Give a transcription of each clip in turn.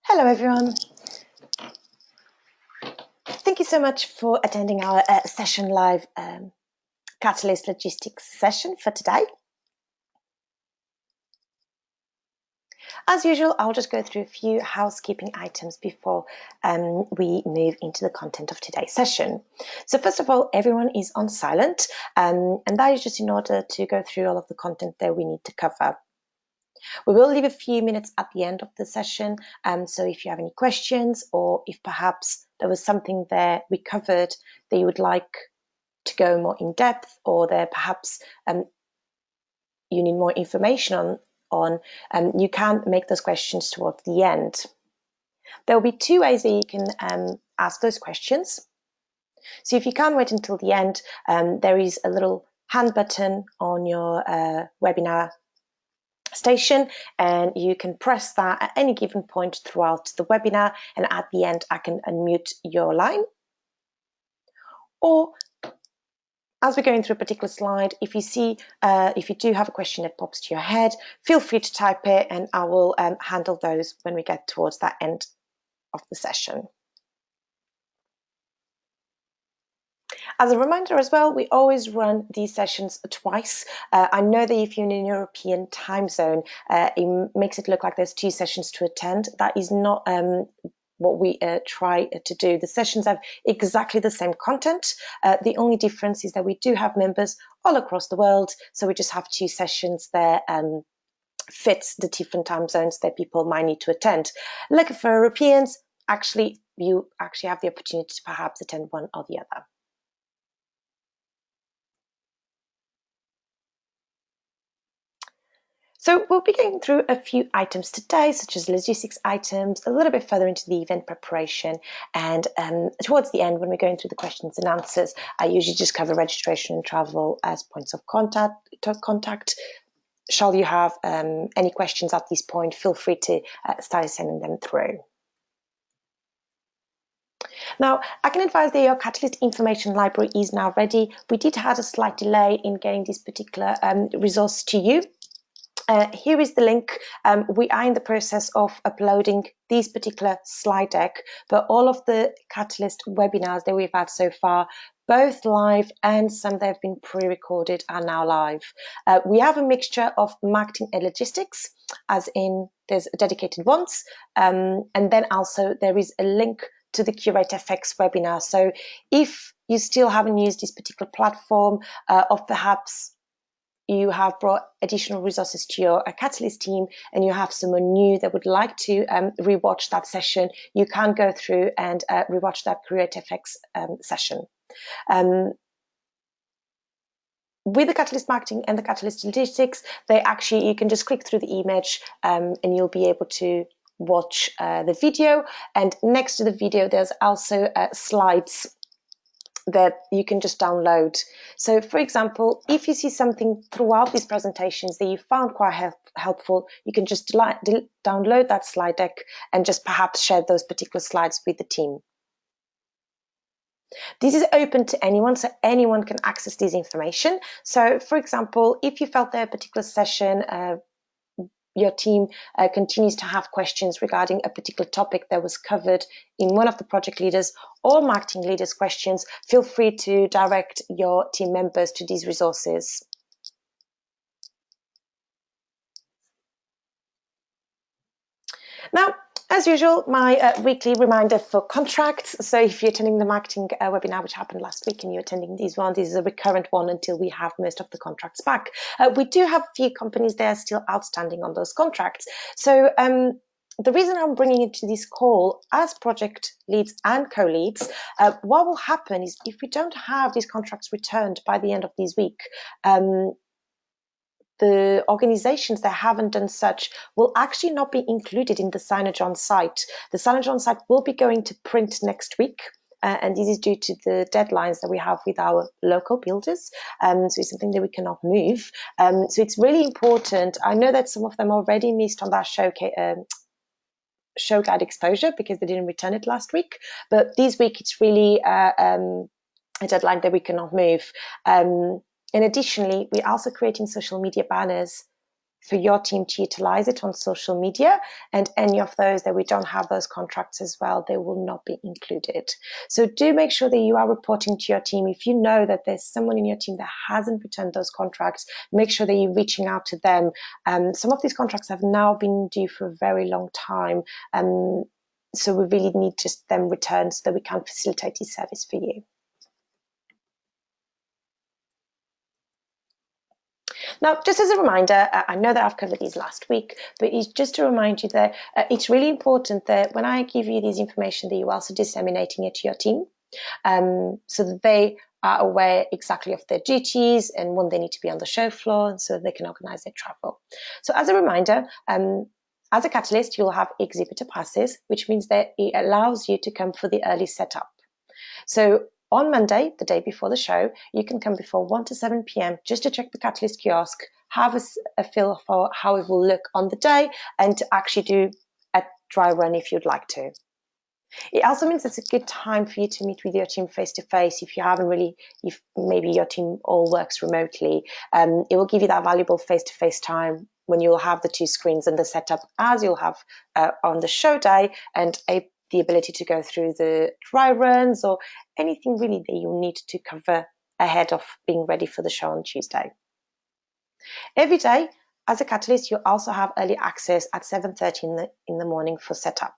Hello everyone. Thank you so much for attending our session live Catalyst Logistics session for today. As usual, I'll just go through a few housekeeping items before we move into the content of today's session. So first of all, everyone is on silent, and that is just in order to go through all of the content that we need to cover. We will leave a few minutes at the end of the session, so if you have any questions or if perhaps there was something there we covered that you would like to go more in depth, or that perhaps you need more information on, you can make those questions towards the end. There will be two ways that you can ask those questions. So if you can't wait until the end, there is a little hand button on your webinar station, and you can press that at any given point throughout the webinar, and at the end I can unmute your line. Or as we're going through a particular slide, if you do have a question that pops to your head, feel free to type it and I will handle those when we get towards that end of the session. As a reminder as well, we always run these sessions twice. I know that if you're in a European time zone, it makes it look like there's two sessions to attend. That is not what we try to do. The sessions have exactly the same content. The only difference is that we do have members all across the world, so we just have two sessions that fits the different time zones that people might need to attend. Like for Europeans, you actually have the opportunity to perhaps attend one or the other. So we'll be going through a few items today, such as logistics items, a little bit further into the event preparation, and towards the end, when we're going through the questions and answers, I usually just cover registration and travel as points of contact. Shall you have any questions at this point, feel free to start sending them through. Now, I can advise that your Catalyst information library is now ready. We did have a slight delay in getting this particular resource to you. Here is the link. We are in the process of uploading this particular slide deck, but all of the Catalyst webinars that we've had so far, both live and some that have been pre-recorded, are now live. We have a mixture of marketing and logistics, as in there's dedicated ones, and then also there is a link to the Curate FX webinar. So if you still haven't used this particular platform, or perhaps you have brought additional resources to your Catalyst team and you have someone new that would like to rewatch that session, you can go through and rewatch that Curate FX session. With the Catalyst Marketing and the Catalyst Logistics, you can just click through the image and you'll be able to watch the video. And next to the video, there's also slides that you can just download. So for example, if you see something throughout these presentations that you found quite helpful, you can just download that slide deck and just perhaps share those particular slides with the team. This is open to anyone, so anyone can access this information. So for example, if you felt that a particular session your team continues to have questions regarding a particular topic that was covered in one of the project leaders or marketing leaders' questions, feel free to direct your team members to these resources. Now, as usual, my weekly reminder for contracts. So if you're attending the marketing webinar, which happened last week, and you're attending this one, this is a recurrent one until we have most of the contracts back. We do have a few companies that are still outstanding on those contracts. So the reason I'm bringing it to this call as project leads and co-leads, what will happen is if we don't have these contracts returned by the end of this week, the organizations that haven't done such will actually not be included in the signage on site. The signage on site will be going to print next week. And this is due to the deadlines that we have with our local builders. So it's something that we cannot move. So it's really important. I know that some of them already missed on that show guide exposure because they didn't return it last week. But this week, it's really a deadline that we cannot move. And additionally, we're also creating social media banners for your team to utilize it on social media, and any of those that we don't have those contracts as well, they will not be included. So do make sure that you are reporting to your team. If you know that there's someone in your team that hasn't returned those contracts, make sure that you're reaching out to them. Some of these contracts have now been due for a very long time, so we really need just them returned so that we can facilitate this service for you. Now, just as a reminder, I know that I've covered these last week, but it's just to remind you that it's really important that when I give you this information that you're also disseminating it to your team, so that they are aware exactly of their duties and when they need to be on the show floor so that they can organize their travel. So as a reminder, as a catalyst, you'll have exhibitor passes, which means that it allows you to come for the early setup. So on Monday, the day before the show, you can come before 1 to 7 p.m. just to check the Catalyst kiosk, have a feel for how it will look on the day, and to actually do a dry run if you'd like to. It also means it's a good time for you to meet with your team face to face if maybe your team all works remotely. It will give you that valuable face to face time when you'll have the two screens and the setup as you'll have on the show day, and the ability to go through the dry runs or anything really that you need to cover ahead of being ready for the show on Tuesday. Every day, as a catalyst, you also have early access at 7:30 in the morning for setup.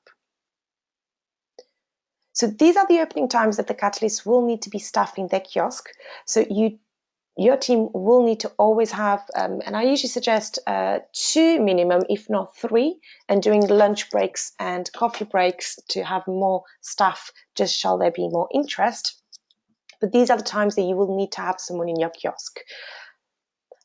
So these are the opening times that the catalysts will need to be staffing their kiosk. So your team will need to always have, and I usually suggest 2 minimum, if not 3, and during lunch breaks and coffee breaks to have more staff, just shall there be more interest. But these are the times that you will need to have someone in your kiosk.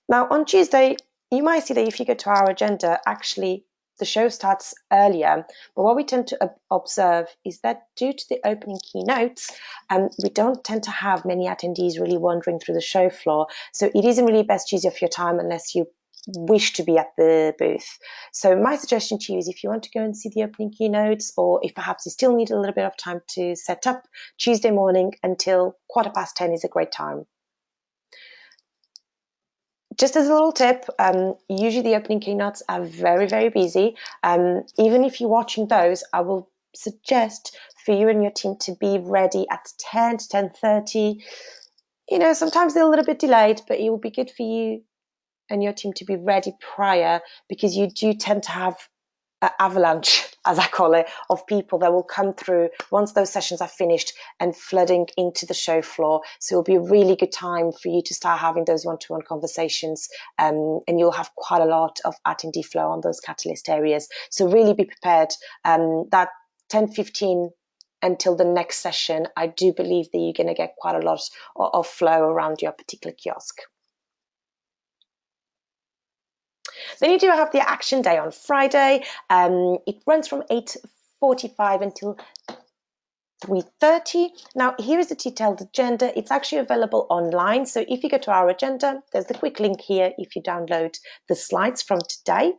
Now on Tuesday, you might see that if you go to our agenda, actually the show starts earlier, but what we tend to observe is that due to the opening keynotes, we don't tend to have many attendees really wandering through the show floor. So it isn't really best use of your time unless you wish to be at the booth. So my suggestion to you is if you want to go and see the opening keynotes, or if perhaps you still need a little bit of time to set up, Tuesday morning until 10:15 is a great time. Just as a little tip, usually the opening keynotes are very, very busy. Even if you're watching those, I will suggest for you and your team to be ready at 10 to 10:30. Sometimes they're a little bit delayed, but it will be good for you and your team to be ready prior, because you do tend to have avalanche, as I call it, of people that will come through once those sessions are finished and flooding into the show floor. So it'll be a really good time for you to start having those one-to-one conversations, and you'll have quite a lot of attendee flow on those catalyst areas. So really be prepared. That 10:15 until the next session, I do believe that you're going to get quite a lot of flow around your particular kiosk. Then you do have the action day on Friday. It runs from 8:45 until 3:30. Now, here is the detailed agenda. It's actually available online. So if you go to our agenda, there's the quick link here if you download the slides from today.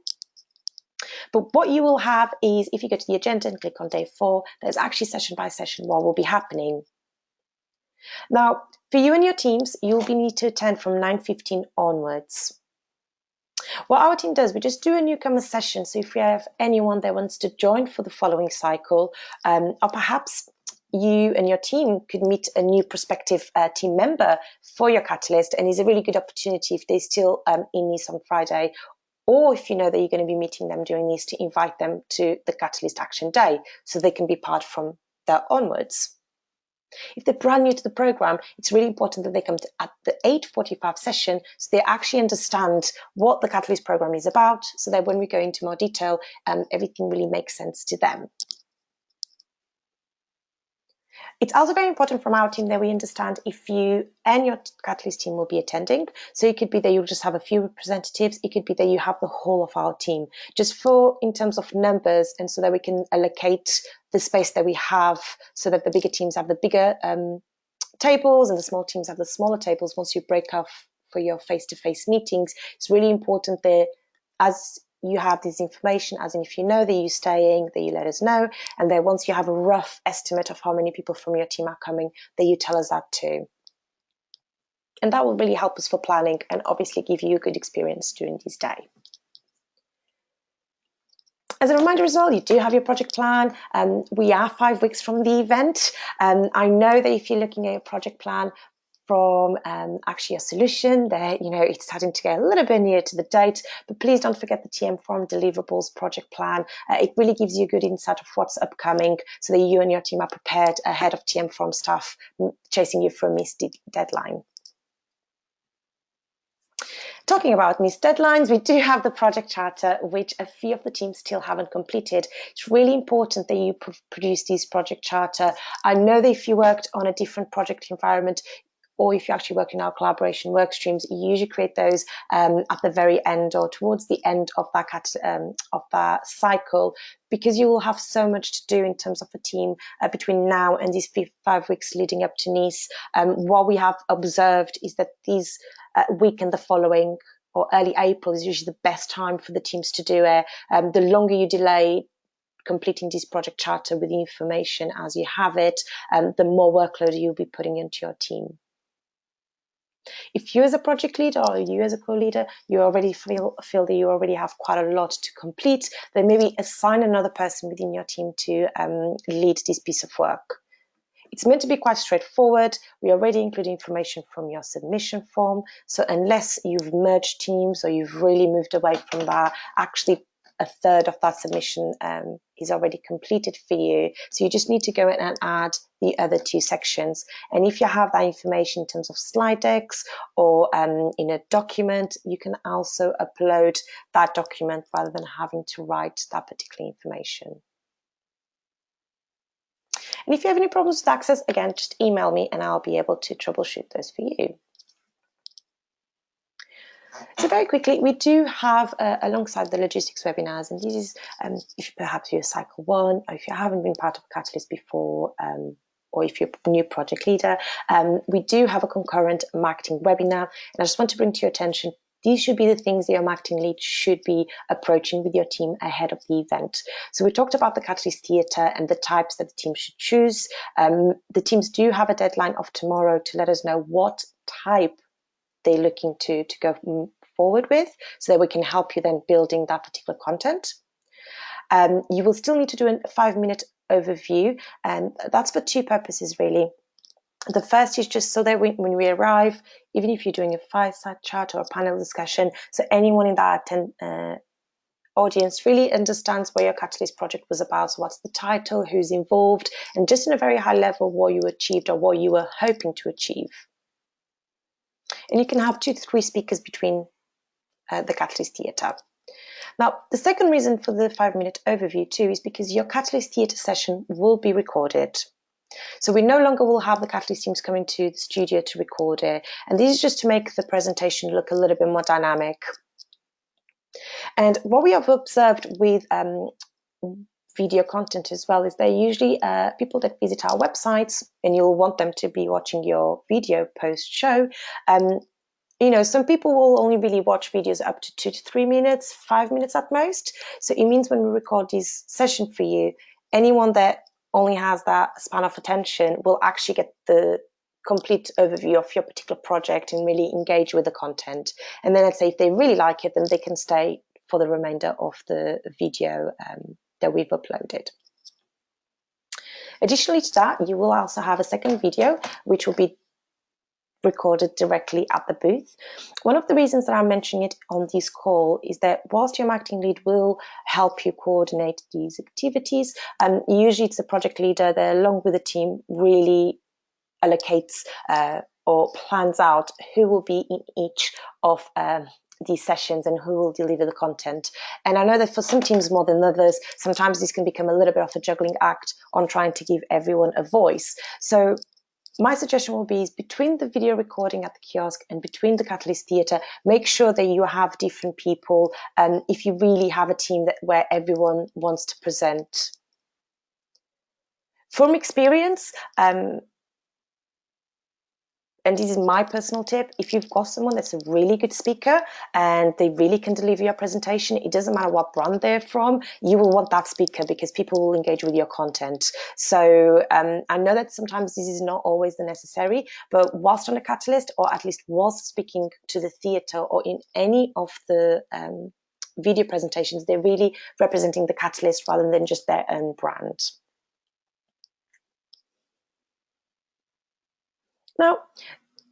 But what you will have is, if you go to the agenda and click on day 4, there's actually session by session what will be happening. Now, for you and your teams, you'll be need to attend from 9:15 onwards. What our team does, we just do a newcomer session. So if we have anyone that wants to join for the following cycle, or perhaps you and your team could meet a new prospective team member for your catalyst, and it's a really good opportunity if they're still in this on Friday, or if you know that you're going to be meeting them during this, to invite them to the Catalyst Action Day so they can be part from there onwards. If they're brand new to the program, it's really important that they come at the 8:45 session so they actually understand what the Catalyst program is about, so that when we go into more detail, everything really makes sense to them. It's also very important from our team that we understand if you and your Catalyst team will be attending. So it could be that you'll just have a few representatives. It could be that you have the whole of our team, just for in terms of numbers, and so that we can allocate the space that we have, so that the bigger teams have the bigger tables and the small teams have the smaller tables. Once you break off for your face-to-face meetings, it's really important that as you have this information, as in if you know that you're staying, that you let us know, and then once you have a rough estimate of how many people from your team are coming, that you tell us that too. And that will really help us for planning and obviously give you a good experience during this day. As a reminder as well, you do have your project plan. We are 5 weeks from the event. I know that if you're looking at your project plan from actually a solution there, it's starting to get a little bit near to the date, but please don't forget the TM Forum deliverables project plan. It really gives you a good insight of what's upcoming so that you and your team are prepared ahead of TM Forum stuff chasing you for a missed deadline. Talking about missed deadlines, we do have the project charter, which a few of the teams still haven't completed. It's really important that you produce this project charter. I know that if you worked on a different project environment, or if you actually work in our collaboration work streams, you usually create those at the very end or towards the end of that cycle, because you will have so much to do in terms of a team between now and these 5 weeks leading up to Nice. What we have observed is that these week and the following, or early April, is usually the best time for the teams to do it. The longer you delay completing this project charter with the information as you have it, the more workload you'll be putting into your team. If you as a project leader or you as a co-leader, you already feel that you already have quite a lot to complete, then maybe assign another person within your team to lead this piece of work. It's meant to be quite straightforward. We already include information from your submission form. So unless you've merged teams or you've really moved away from that, actually a third of that submission is already completed for you. So you just need to go in and add the other 2 sections. And if you have that information in terms of slide decks or in a document, you can also upload that document rather than having to write that particular information. And if you have any problems with access, again, just email me and I'll be able to troubleshoot those for you. So very quickly, we do have, alongside the logistics webinars, and this is if perhaps you're cycle 1, or if you haven't been part of Catalyst before, or if you're a new project leader, we do have a concurrent marketing webinar. And I just want to bring to your attention, these should be the things that your marketing lead should be approaching with your team ahead of the event. So we talked about the Catalyst Theatre and the types that the team should choose. The teams do have a deadline of tomorrow to let us know what type they're looking to go forward with, so that we can help you then building that particular content. You will still need to do a 5-minute overview, and that's for 2 purposes really. The first is just so that when we arrive, even if you're doing a fireside chat or a panel discussion, so anyone in that audience really understands what your Catalyst project was about. So what's the title, who's involved, and just in a very high level what you achieved or what you were hoping to achieve. And you can have 2 to 3 speakers between the Catalyst Theatre. Now, the second reason for the 5-minute overview too is because your Catalyst Theatre session will be recorded. So we no longer will have the Catalyst teams coming to the studio to record it. And this is just to make the presentation look a little bit more dynamic. And what we have observed with video content as well is they're usually people that visit our websites, and you'll want them to be watching your video post-show. Some people will only really watch videos up to 2 to 3 minutes, 5 minutes at most. So it means when we record this session for you, anyone that only has that span of attention will actually get the complete overview of your particular project and really engage with the content. And then let's say if they really like it, then they can stay for the remainder of the video that we've uploaded. Additionally to that, you will also have a second video, which will be recorded directly at the booth. One of the reasons that I'm mentioning it on this call is that whilst your marketing lead will help you coordinate these activities, usually it's the project leader that along with the team really allocates or plans out who will be in each of these sessions and who will deliver the content. And I know that for some teams more than others, sometimes this can become a little bit of a juggling act on trying to give everyone a voice. So my suggestion will be is between the video recording at the kiosk and between the Catalyst Theatre, make sure that you have different people if you really have a team where everyone wants to present. From experience, and this is my personal tip, if you've got someone that's a really good speaker and they really can deliver your presentation, it doesn't matter what brand they're from, you will want that speaker because people will engage with your content. So I know that sometimes this is not always the necessary, but whilst on a Catalyst, or at least whilst speaking to the theatre or in any of the video presentations, they're really representing the Catalyst rather than just their own brand. Now,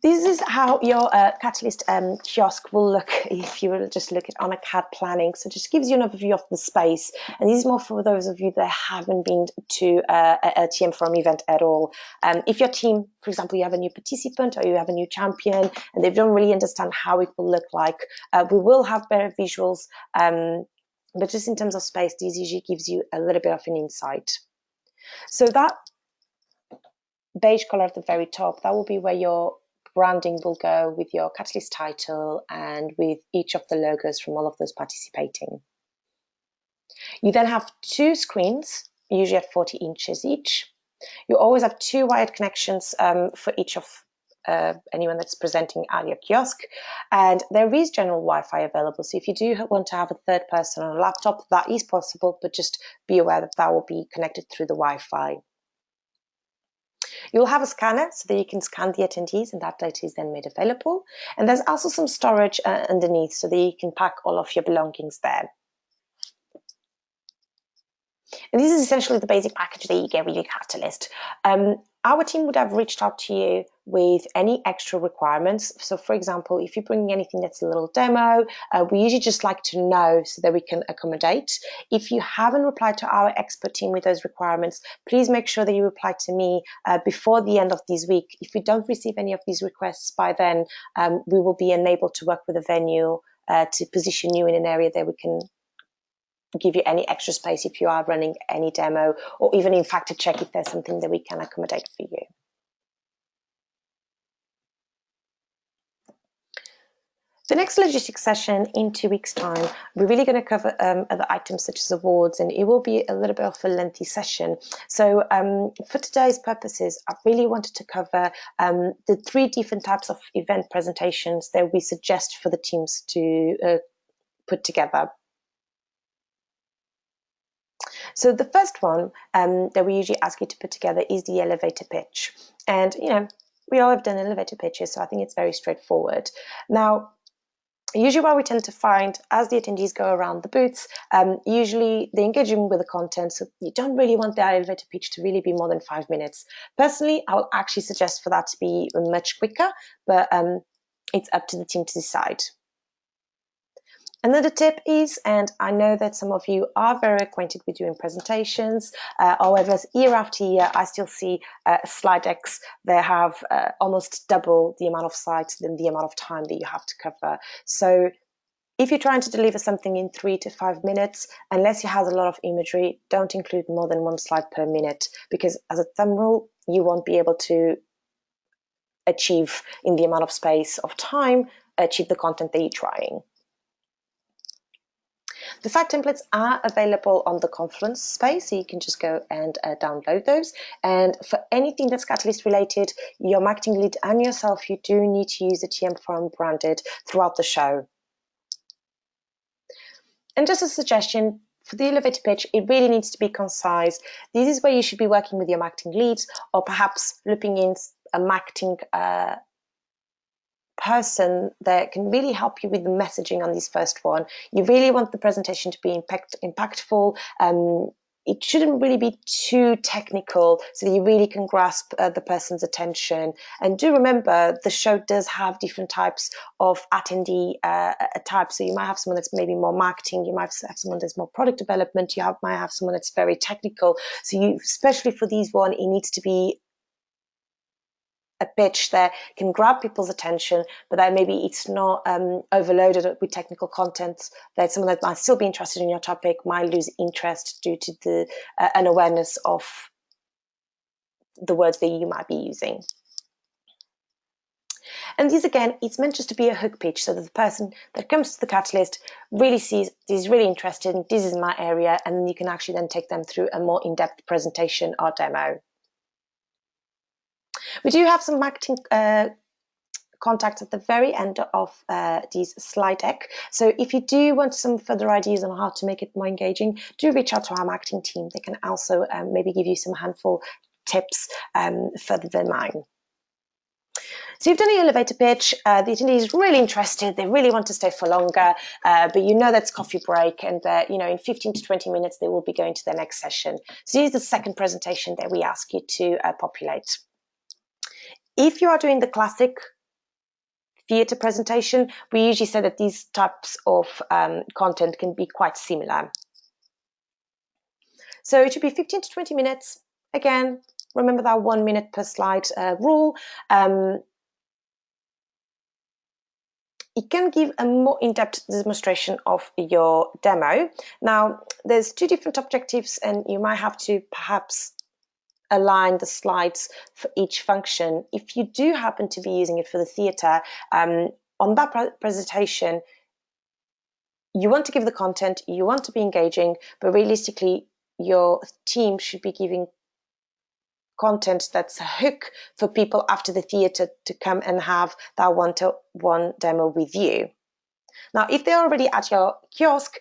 this is how your Catalyst kiosk will look if you will just look at on a CAD planning. So it just gives you an overview of the space. And this is more for those of you that haven't been to a TM Forum event at all. If your team, for example, you have a new participant or you have a new champion and they don't really understand how it will look like, we will have better visuals. But just in terms of space, this usually gives you a little bit of an insight. So that beige color at the very top, that will be where your branding will go with your Catalyst title and with each of the logos from all of those participating. You then have two screens, usually at 40 inches each. You always have two wired connections for each of anyone that's presenting at your kiosk, and there is general Wi-Fi available. So if you do want to have a third person on a laptop, that is possible, but just be aware that that will be connected through the Wi-Fi. You'll have a scanner so that you can scan the attendees and that data is then made available. And there's also some storage underneath so that you can pack all of your belongings there. And this is essentially the basic package that you get with your Catalyst. Our team would have reached out to you with any extra requirements. So for example, if you're bringing anything that's a little demo, we usually just like to know so that we can accommodate. If you haven't replied to our expert team with those requirements, please make sure that you reply to me before the end of this week. If we don't receive any of these requests by then, we will be unable to work with the venue to position you in an area that we can give you any extra space if you are running any demo, or even in fact to check if there's something that we can accommodate for you. The next logistics session in 2 weeks' time, we're really going to cover other items such as awards, and it will be a little bit of a lengthy session. So for today's purposes, I really wanted to cover the 3 different types of event presentations that we suggest for the teams to put together. So the first one that we usually ask you to put together is the elevator pitch. And, you know, we all have done elevator pitches, so I think it's very straightforward. Now, usually what we tend to find as the attendees go around the booths, usually they're engaging with the content, so you don't really want the elevator pitch to really be more than 5 minutes. Personally, I will actually suggest for that to be much quicker, but it's up to the team to decide. Another tip is, and I know that some of you are very acquainted with doing presentations, however, year after year, I still see slide decks that have almost double the amount of slides than the amount of time that you have to cover. So if you're trying to deliver something in 3 to 5 minutes, unless you have a lot of imagery, don't include more than 1 slide per minute, because as a thumb rule, you won't be able to achieve in the amount of space of time, achieve the content that you're trying. The fact templates are available on the Confluence space, so you can just go and download those. And for anything that's Catalyst related, your marketing lead and yourself, you do need to use the TM Forum branded throughout the show. And just a suggestion, for the elevator pitch, it really needs to be concise. This is where you should be working with your marketing leads, or perhaps looping in a marketing person that can really help you with the messaging on this first one. You really want the presentation to be impactful. It shouldn't really be too technical so that you really can grasp the person's attention. And do remember, the show does have different types of attendee types. So you might have someone that's maybe more marketing, you might have someone that's more product development, might have someone that's very technical. So you, especially for these one, it needs to be a pitch that can grab people's attention, but that maybe it's not overloaded with technical content, that someone that might still be interested in your topic might lose interest due to the unawareness of the words that you might be using. And this, again, it's meant just to be a hook pitch so that the person that comes to the Catalyst really sees, is really interested, and this is my area, and you can actually then take them through a more in-depth presentation or demo. We do have some marketing contacts at the very end of this slide deck. So if you do want some further ideas on how to make it more engaging, do reach out to our marketing team. They can also maybe give you some handful tips further than mine. So you've done your elevator pitch, the attendee is really interested, they really want to stay for longer, but you know that's coffee break and that, you know, in 15 to 20 minutes they will be going to the next session. So here's the second presentation that we ask you to populate. If you are doing the classic theatre presentation, we usually say that these types of content can be quite similar. So it should be 15 to 20 minutes. Again, remember that 1 minute per slide rule. It can give a more in-depth demonstration of your demo. Now, there's two different objectives, and you might have to perhaps align the slides for each function. If you do happen to be using it for the theatre, on that presentation, you want to give the content, you want to be engaging, but realistically, your team should be giving content that's a hook for people after the theatre to come and have that one-to-one demo with you. Now, if they're already at your kiosk,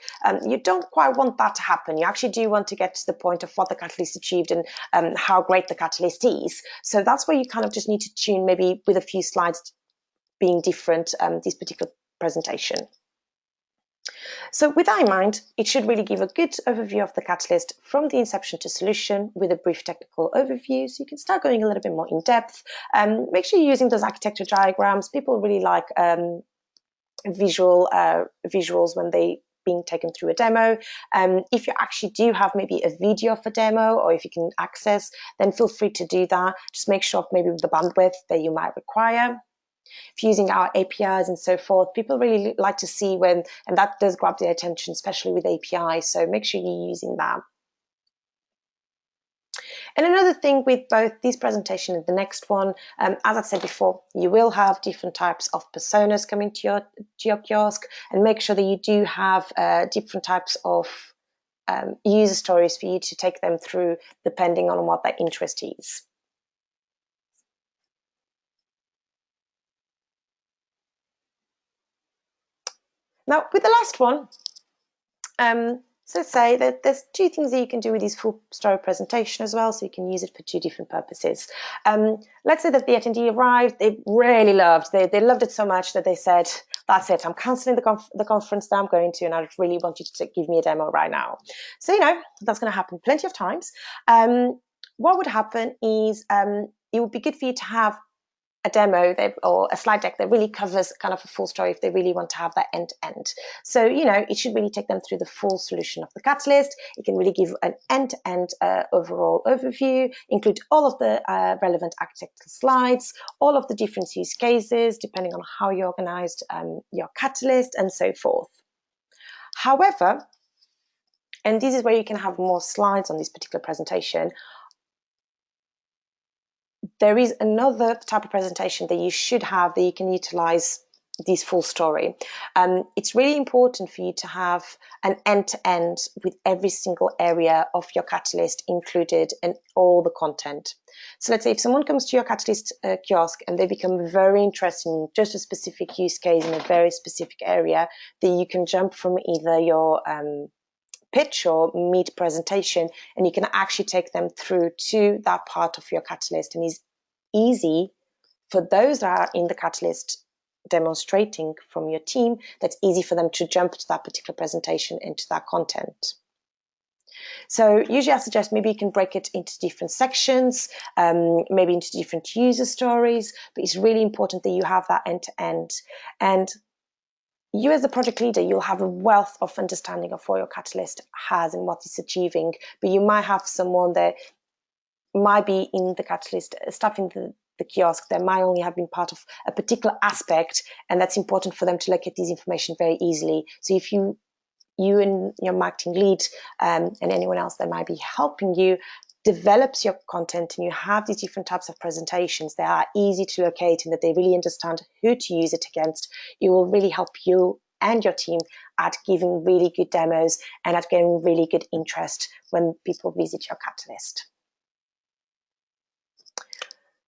you don't quite want that to happen. You actually do want to get to the point of what the catalyst achieved and how great the catalyst is. So that's where you kind of just need to tune, maybe with a few slides being different, this particular presentation. So with that in mind, it should really give a good overview of the catalyst from the inception to solution with a brief technical overview, so you can start going a little bit more in depth. Make sure you're using those architecture diagrams. People really like visuals when they being taken through a demo. If you actually do have maybe a video of a demo, or if you can access, then feel free to do that. Just make sure maybe with the bandwidth that you might require. If using our APIs and so forth, people really like to see when, and that does grab their attention, especially with APIs, so make sure you're using that. And another thing with both this presentation and the next one, as I said before, you will have different types of personas coming to your kiosk, and make sure that you do have different types of user stories for you to take them through depending on what their interest is. Now, with the last one, so let's say that there's two things that you can do with this full story presentation as well, so you can use it for two different purposes. Let's say that the attendee arrived, they really loved, they loved it so much that they said, that's it, I'm cancelling the conference that I'm going to, and I really want you to give me a demo right now. So, you know, that's going to happen plenty of times. What would happen is it would be good for you to have a demo or a slide deck that really covers kind of a full story if they really want to have that end-to-end. So, you know, it should really take them through the full solution of the catalyst. It can really give an end-to-end overall overview, include all of the relevant architectural slides, all of the different use cases, depending on how you organized your catalyst and so forth. However, and this is where you can have more slides on this particular presentation, there is another type of presentation that you should have that you can utilize this full story. It's really important for you to have an end-to-end with every single area of your catalyst included and all the content. So let's say if someone comes to your catalyst kiosk and they become very interested in just a specific use case in a very specific area, then you can jump from either your pitch or mid presentation, and you can actually take them through to that part of your catalyst, and it's easy for those that are in the catalyst demonstrating from your team, that's easy for them to jump to that particular presentation and to that content. So usually I suggest maybe you can break it into different sections, maybe into different user stories, but it's really important that you have that end-to-end. And you as the project leader, you'll have a wealth of understanding of what your catalyst has and what it's achieving, but you might have someone that might be in the catalyst, stuff in the kiosk that might only have been part of a particular aspect, and that's important for them to locate this information very easily. So if you and your marketing lead and anyone else that might be helping you develops your content, and you have these different types of presentations that are easy to locate and that they really understand who to use it against, it will really help you and your team at giving really good demos and at getting really good interest when people visit your catalyst.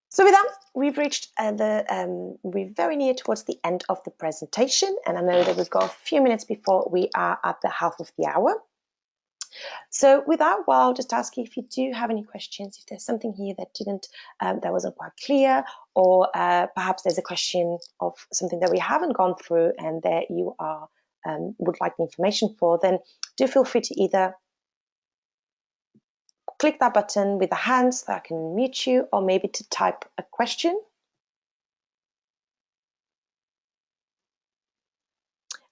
So with that, we've reached we're very near towards the end of the presentation, and I know that we've got a few minutes before we are at the half of the hour. So with that, well, I'll just ask you if you do have any questions, if there's something here that that wasn't quite clear, or perhaps there's a question of something that we haven't gone through and that you are would like the information for, then do feel free to either click that button with the hand so that I can mute you, or maybe to type a question.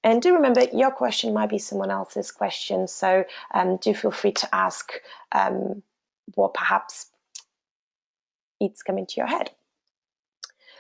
And do remember, your question might be someone else's question, so do feel free to ask what perhaps it's coming to your head.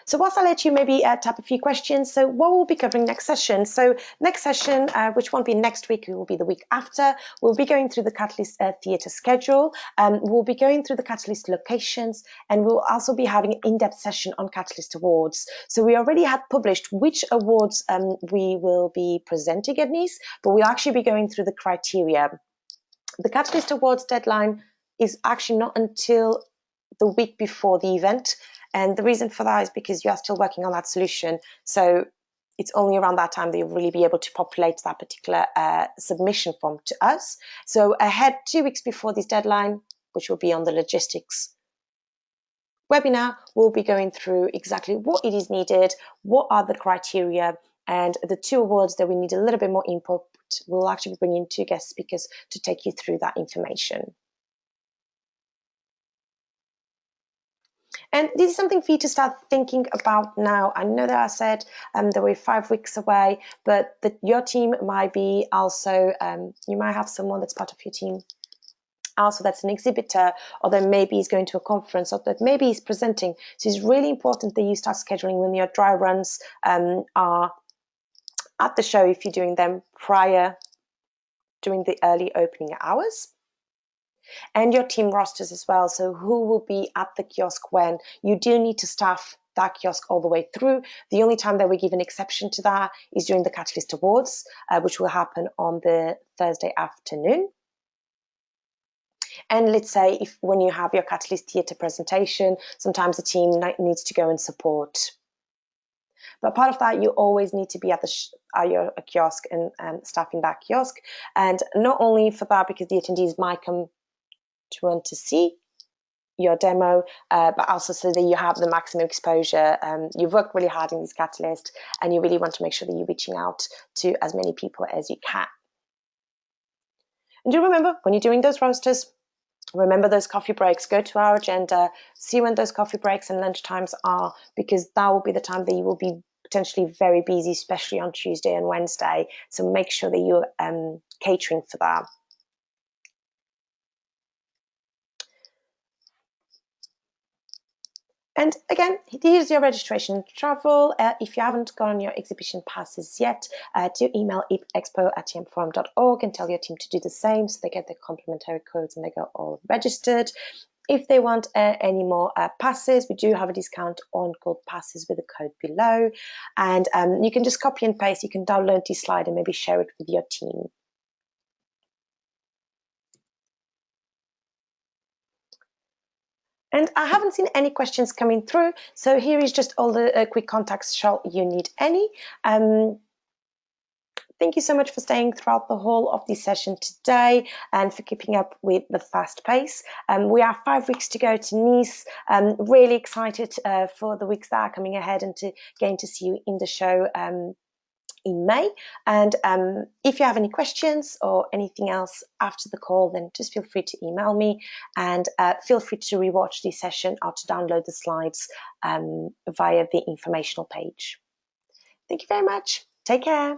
So whilst I let you maybe tap a few questions, so what we'll be covering next session. So next session, which won't be next week, it will be the week after, we'll be going through the Catalyst Theatre schedule. We'll be going through the Catalyst locations, and we'll also be having an in-depth session on Catalyst Awards. So we already had published which awards we will be presenting at Nice, but we'll actually be going through the criteria. The Catalyst Awards deadline is actually not until the week before the event. And the reason for that is because you are still working on that solution. So it's only around that time that you'll really be able to populate that particular submission form to us. So ahead, 2 weeks before this deadline, which will be on the logistics webinar, we'll be going through exactly what it is needed, what are the criteria, and the 2 awards that we need a little bit more input. We'll actually bring in 2 guest speakers to take you through that information. And this is something for you to start thinking about now. I know that I said that we're 5 weeks away, but that your team might be also, you might have someone that's part of your team also that's an exhibitor, or that maybe is going to a conference, or that maybe is presenting. So it's really important that you start scheduling when your dry runs are at the show, if you're doing them prior, during the early opening hours. And your team rosters as well. So who will be at the kiosk when? You do need to staff that kiosk all the way through. The only time that we give an exception to that is during the Catalyst Awards, which will happen on the Thursday afternoon. And let's say if when you have your Catalyst Theatre presentation, sometimes the team needs to go and support. But part of that, you always need to be at your kiosk and staffing that kiosk. And not only for that, because the attendees might come to want to see your demo, but also so that you have the maximum exposure. You've worked really hard in this Catalyst, and you really want to make sure that you're reaching out to as many people as you can. And do remember, when you're doing those rosters, remember those coffee breaks. Go to our agenda, see when those coffee breaks and lunch times are, because that will be the time that you will be potentially very busy, especially on Tuesday and Wednesday. So make sure that you're catering for that. And again, here's your registration to travel. If you haven't gotten your exhibition passes yet, do email expo@tmforum.org and tell your team to do the same, so they get their complimentary codes and they go all registered. If they want any more passes, we do have a discount on gold passes with the code below. And you can just copy and paste. You can download this slide and maybe share it with your team. And I haven't seen any questions coming through, so here is just all the quick contacts should you need any. Thank you so much for staying throughout the whole of this session today and for keeping up with the fast pace. We have 5 weeks to go to Nice. Really excited for the weeks that are coming ahead and to getting to see you in the show in May. And if you have any questions or anything else after the call, then just feel free to email me, and feel free to rewatch this session or to download the slides via the informational page. Thank you very much. Take care.